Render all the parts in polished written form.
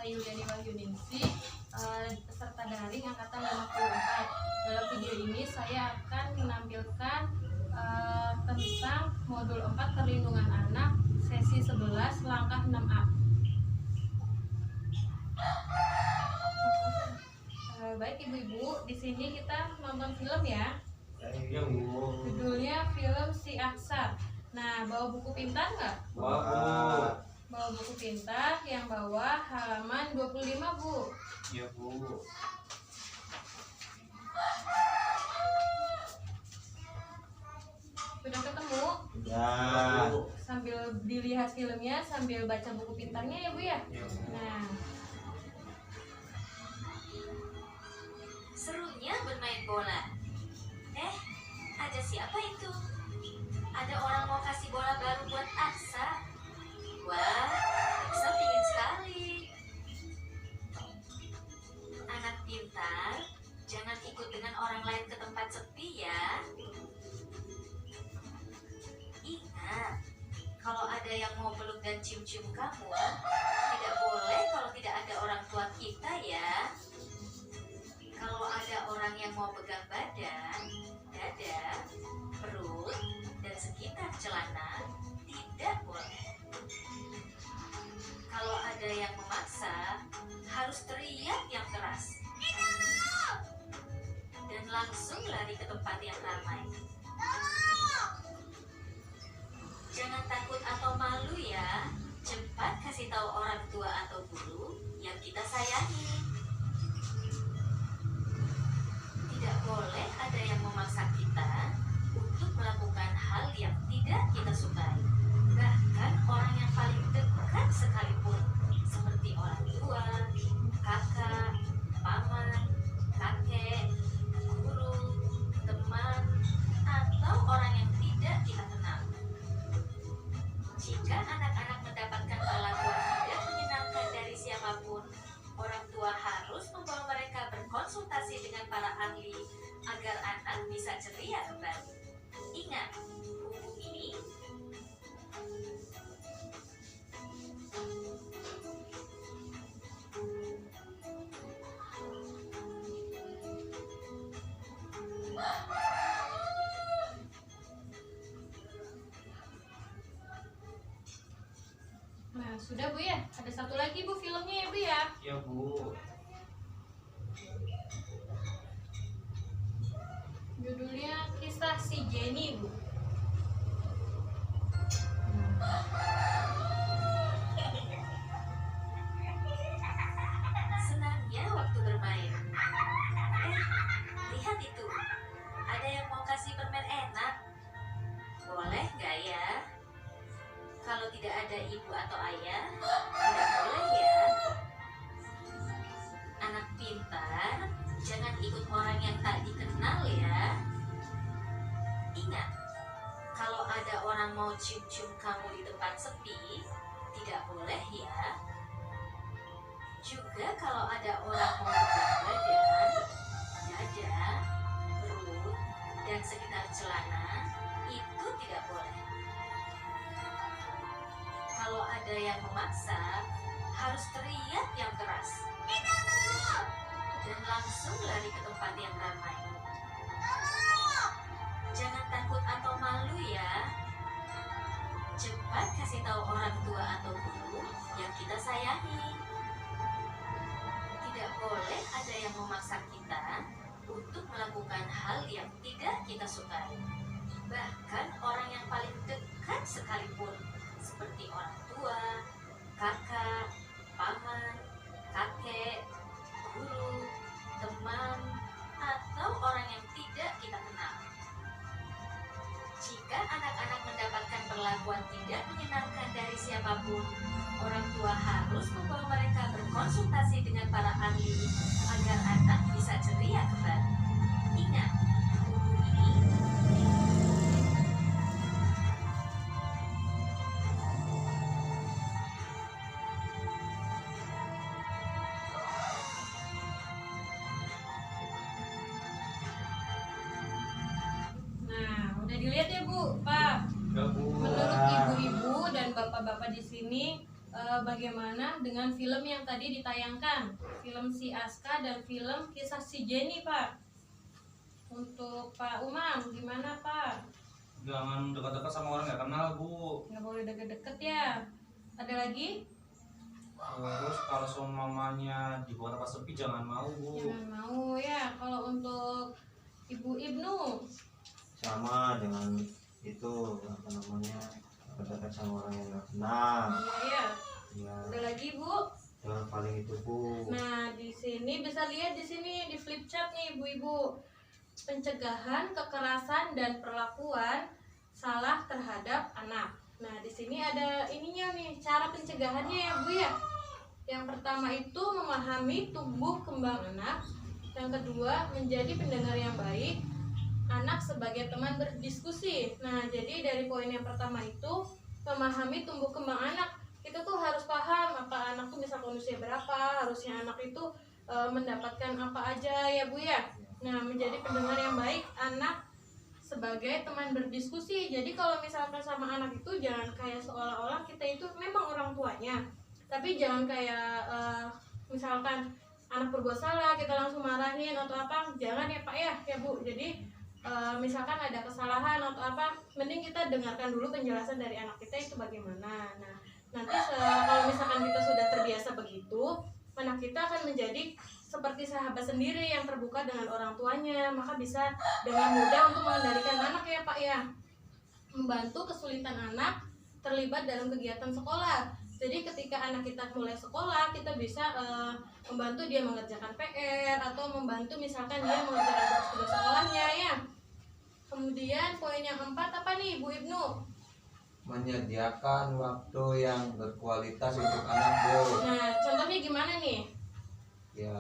saya Yuliani Wahyuningsih, peserta daring angkatan 54. Dalam video ini saya akan menampilkan tentang modul 4 perlindungan anak sesi 11 langkah 6A. Baik ibu-ibu, di sini kita nonton film ya. Judulnya film Si Aksar. Nah, bawa buku pintar nggak? Bawa. Bawa buku pintar, yang bawah halaman 25, Bu. Iya, Bu. Sudah ketemu? Ya. Sambil dilihat filmnya, sambil baca buku pintarnya ya, Bu ya? Ya. Nah, serunya bermain bola. Ada siapa itu? Ada orang mau kasih bola baru buat Aksa. Wah, Aksa pingin sekali. Anak pintar, jangan ikut dengan orang lain ke tempat sepi ya. Ingat, kalau ada yang mau peluk dan cium-cium kamu, tidak boleh kalau tidak ada orang tua kita ya. Kalau ada orang yang mau pegang badan, dada, perut, dan sekitar celana, tidak boleh. Kalau ada yang memaksa, harus teriak yang keras. Dan langsung lari ke tempat yang ramai. Jangan takut atau malu ya. Cepat kasih tahu orang tua atau guru yang kita sayangi. Tidak boleh ada yang memaksa kita untuk melakukan hal yang tidak kita sukai. Bahkan orang yang paling dekat sekalipun, seperti orang tua, kakak, paman, kakek, guru, teman, atau orang yang tidak kita kenal. Jika anak-anak mendapatkan perlakuan tidak menyenangkan dari siapapun, orang tua harus membawa mereka berkonsultasi dengan para ahli agar anak bisa ceria kembali. Ingat, buku ini nah sudah Bu ya. Ada satu lagi Bu filmnya ya Bu ya. Iya, Bu. Judulnya Kisah Si Jenny, Bu. senangnya waktu bermain. Lihat itu. Ada yang mau kasih permen enak. Boleh nggak ya? Kalau tidak ada ibu atau ayah, tidak boleh ya. Anak pintar, jangan ikut orang yang tak dikenal ya. Ingat, kalau ada orang mau cium-cium kamu di tempat sepi, tidak boleh ya. Juga kalau ada orang mau pegang badan, dada, perut, dan sekitar celana, itu tidak boleh. Kalau ada yang memaksa, harus teriak yang keras. Dan langsung lari ke tempat yang ramai. Jangan takut atau malu ya. Cepat kasih tahu orang tua atau guru yang kita sayangi. Tidak boleh ada yang memaksa kita untuk melakukan hal yang tidak kita sukai. Bahkan orang yang paling dekat sekalipun, seperti orang tua, kakak, paman, kakek, guru, teman, atau orang yang tidak kita kenal. Jika anak-anak mendapatkan perlakuan tidak menyenangkan dari siapapun, orang tua harus membawa mereka berkonsultasi dengan para ahli agar anak bisa ceria kembali. Ingat, buku ini Nah, udah dilihat ya Bu, Pak. Enggak, Bu. Menurut ibu-ibu dan bapak-bapak di sini, bagaimana dengan film yang tadi ditayangkan, film si Aska dan film kisah si Jenny, Pak. Untuk Pak Umam, gimana Pak? Jangan dekat-dekat sama orang nggak kenal, Bu. Nggak boleh deket-deket ya. Ada lagi? Terus kalau sama mamanya dibawa tempat sepi jangan mau, Bu. Jangan mau ya. Kalau untuk Ibu Ibnu, Sama dengan itu apa namanya, dekat sama orang yang nggak kenal. iya. Ya, Ada lagi Bu? yang paling itu Bu. Nah, di sini bisa lihat di sini di flip chart nih ibu-ibu. Pencegahan kekerasan dan perlakuan salah terhadap anak. Nah, di sini ada ininya nih, cara pencegahannya ya Bu ya. Yang pertama itu memahami tumbuh kembang anak. Yang kedua, menjadi pendengar yang baik. Anak sebagai teman berdiskusi. Nah, jadi dari poin yang pertama itu memahami tumbuh kembang anak. Kita tuh harus paham apa anak tuh misalkan usia berapa, harusnya anak itu mendapatkan apa aja ya Bu ya. Nah, menjadi pendengar yang baik, anak sebagai teman berdiskusi. Jadi kalau misalkan sama anak itu jangan kayak seolah-olah kita itu memang orang tuanya, tapi jangan kayak misalkan anak berbuat salah kita langsung marahin atau apa, jangan ya Pak ya Bu. Jadi misalkan ada kesalahan atau apa, mending kita dengarkan dulu penjelasan dari anak kita itu bagaimana. Nah, nanti kalau misalkan kita sudah terbiasa begitu, anak kita akan menjadi seperti sahabat sendiri yang terbuka dengan orang tuanya, maka bisa dengan mudah untuk mengendalikan anak ya Pak ya. Membantu kesulitan anak terlibat dalam kegiatan sekolah. Jadi ketika anak kita mulai sekolah, kita bisa membantu dia mengerjakan PR atau membantu misalkan dia mengerjakan tugas-tugas sekolahnya ya. Kemudian poin yang keempat apa nih Bu Ibnu? Menyediakan waktu yang berkualitas untuk anak Bu. Nah, contohnya gimana nih? Ya,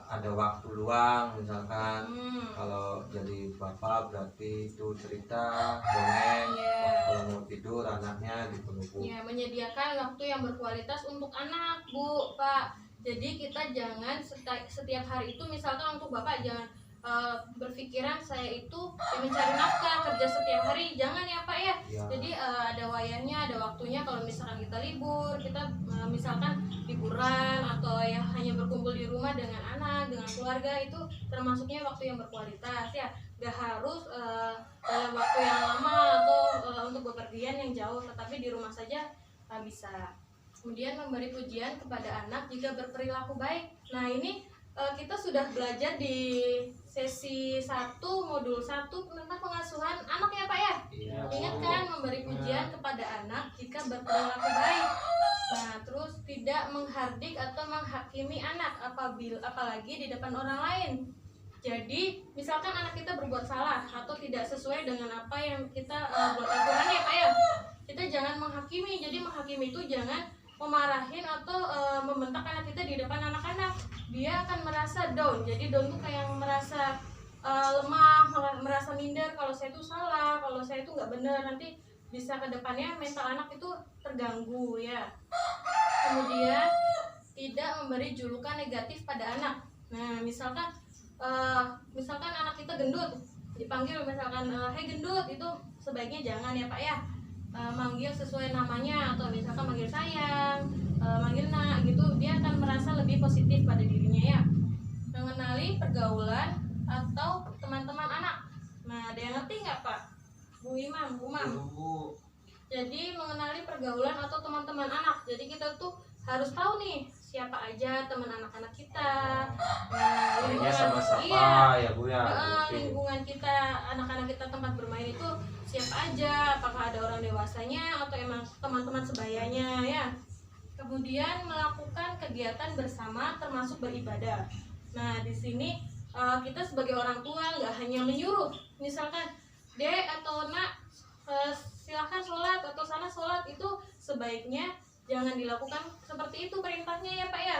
ada waktu luang misalkan. Hmm, Kalau jadi bapak berarti itu cerita, dongeng. Iya. Kalau mau tidur anaknya gitu Bu. ya, menyediakan waktu yang berkualitas untuk anak, Bu, Pak. Jadi kita jangan setiap hari itu misalkan untuk Bapak jangan berpikiran saya itu mencari nafkah kerja setiap hari, jangan ya Pak ya. Ya. Jadi ada wayangnya, ada waktunya. Kalau misalkan kita libur, kita misalkan liburan atau ya hanya berkumpul di rumah dengan anak, dengan keluarga, itu termasuknya waktu yang berkualitas ya. Gak harus dalam waktu yang lama atau untuk bepergian yang jauh, tetapi di rumah saja bisa. Kemudian memberi pujian kepada anak jika berperilaku baik. Nah, ini kita sudah belajar di sesi 1 modul 1 tentang pengasuhan anak ya Pak ya. Iya. Ingat kan, memberi pujian kepada anak jika berperilaku baik. Nah, terus tidak menghardik atau menghakimi anak apalagi di depan orang lain. Jadi misalkan anak kita berbuat salah atau tidak sesuai dengan apa yang kita buat aturan ya Pak ya, kita jangan menghakimi. Jadi menghakimi itu jangan memarahin atau membentak anak kita di depan anak-anak. Dia akan merasa down. Jadi down tuh kayak merasa lemah, merasa minder kalau saya itu salah, kalau saya itu nggak benar. Nanti bisa ke depannya mental anak itu terganggu ya. Kemudian tidak memberi julukan negatif pada anak. Nah, misalkan anak kita gendut, dipanggil misalkan hei gendut, itu sebaiknya jangan ya Pak ya. Manggil sesuai namanya, atau misalkan manggil sayang, manggil nak gitu, dia akan merasa lebih positif pada dirinya ya. Mengenali pergaulan atau teman-teman anak. Nah, ada yang ngerti nggak Pak? Bu Imam, Bu Mam. Bu. Jadi mengenali pergaulan atau teman-teman anak. Jadi kita tuh harus tahu nih siapa aja teman anak-anak kita. Nah, Mainnya sama siapa iya, ya Bu ya. Gitu. lingkungan kita, anak-anak kita tempat bermain itu siapa aja, apakah ada orang dewasanya atau emang teman-teman sebayanya ya. Kemudian melakukan kegiatan bersama termasuk beribadah. Nah, di sini kita sebagai orang tua nggak hanya menyuruh, misalkan Dek atau Nak silahkan sholat atau sana sholat, itu sebaiknya jangan dilakukan seperti itu perintahnya ya Pak ya.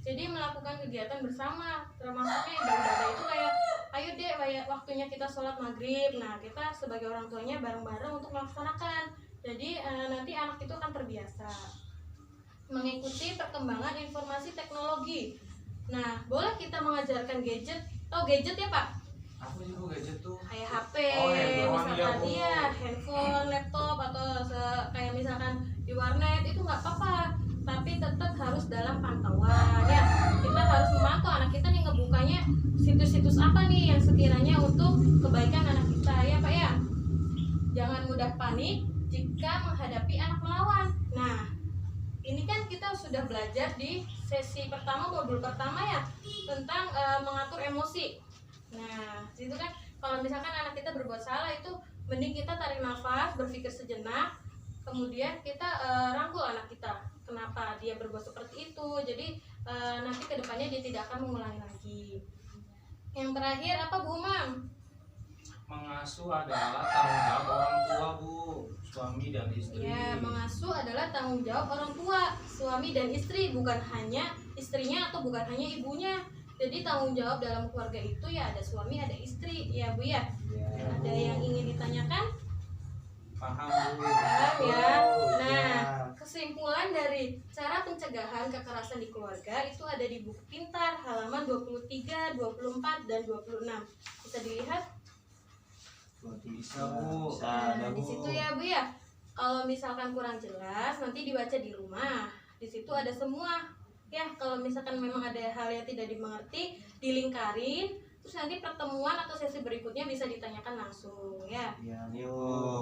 Jadi melakukan kegiatan bersama, termasuknya beribadah itu kayak ayo Dek, waktunya kita sholat maghrib. Nah, kita sebagai orang tuanya bareng-bareng untuk melaksanakan. Jadi nanti anak itu akan terbiasa. Mengikuti perkembangan informasi teknologi. Nah, boleh kita mengajarkan gadget. Tahu gadget ya Pak? Apa sih Bu gadget tuh? Kayak HP, Oh, handphone, misalkan ya, Bu. iya, handphone, laptop, atau kayak misalkan di warnet, itu nggak apa-apa. tapi tetap harus dalam pantauan ya. Kita harus memantau anak kita nih ngebukanya situs-situs apa nih yang sekiranya untuk kebaikan anak kita ya Pak ya. Jangan mudah panik jika menghadapi anak melawan. Nah, ini kan kita sudah belajar di sesi pertama, modul pertama ya, tentang mengatur emosi. Nah, itu kan kalau misalkan anak kita berbuat salah itu mending kita tarik nafas, berpikir sejenak, kemudian kita rangkul anak kita. Kenapa dia berbuat seperti itu? Jadi nanti kedepannya dia tidak akan mengulangi lagi. Yang terakhir apa Bu Umam? Mengasuh adalah tanggung jawab orang tua, Bu, suami dan istri. Ya, mengasuh adalah tanggung jawab orang tua, suami dan istri, bukan hanya istrinya atau bukan hanya ibunya. Jadi tanggung jawab dalam keluarga itu ya ada suami, ada istri, ya Bu ya. Ya. Ada yang ingin ditanyakan? Paham, Bu. Paham ya. Oh, Nah, iya. kesimpulan dari cara pencegahan kekerasan di keluarga itu ada di buku pintar halaman 23, 24, dan 26. Bisa dilihat? Bisa, Bu. Bisa, Nah, ada, di Bu. situ ya Bu ya. Kalau misalkan kurang jelas nanti dibaca di rumah. Di situ ada semua. Ya, kalau misalkan memang ada hal yang tidak dimengerti, dilingkarin, terus nanti pertemuan atau sesi berikutnya bisa ditanyakan langsung ya. Ya, yuk.